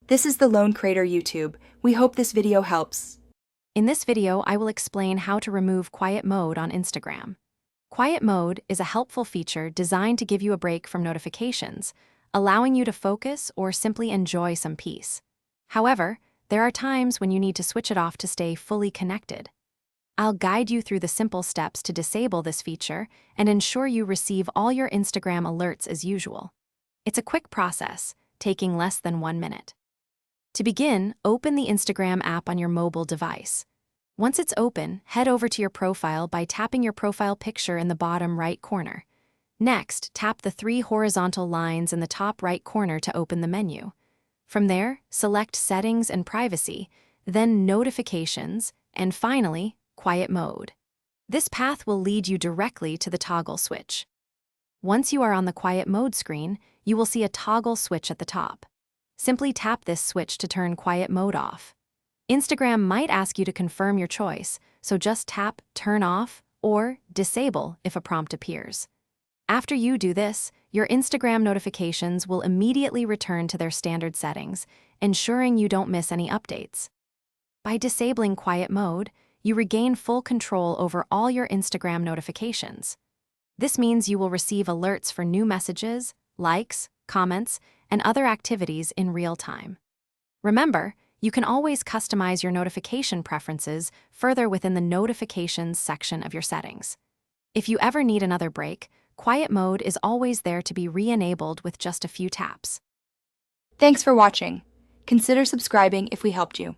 This is the Lone Crater YouTube. We hope this video helps. In this video, I will explain how to remove quiet mode on Instagram. Quiet mode is a helpful feature designed to give you a break from notifications, allowing you to focus or simply enjoy some peace. However, there are times when you need to switch it off to stay fully connected. I'll guide you through the simple steps to disable this feature and ensure you receive all your Instagram alerts as usual. It's a quick process, taking less than 1 minute. To begin, open the Instagram app on your mobile device. Once it's open, head over to your profile by tapping your profile picture in the bottom right corner. Next, tap the 3 horizontal lines in the top right corner to open the menu. From there, select Settings and Privacy, then Notifications, and finally, Quiet Mode. This path will lead you directly to the toggle switch. Once you are on the Quiet Mode screen, you will see a toggle switch at the top. Simply tap this switch to turn Quiet Mode off. Instagram might ask you to confirm your choice, so just tap Turn Off or Disable if a prompt appears. After you do this, your Instagram notifications will immediately return to their standard settings, ensuring you don't miss any updates. By disabling Quiet Mode, you regain full control over all your Instagram notifications. This means you will receive alerts for new messages, likes, comments, and other activities in real time. Remember, you can always customize your notification preferences further within the Notifications section of your settings. If you ever need another break, Quiet Mode is always there to be re-enabled with just a few taps. Thanks for watching. Consider subscribing if we helped you.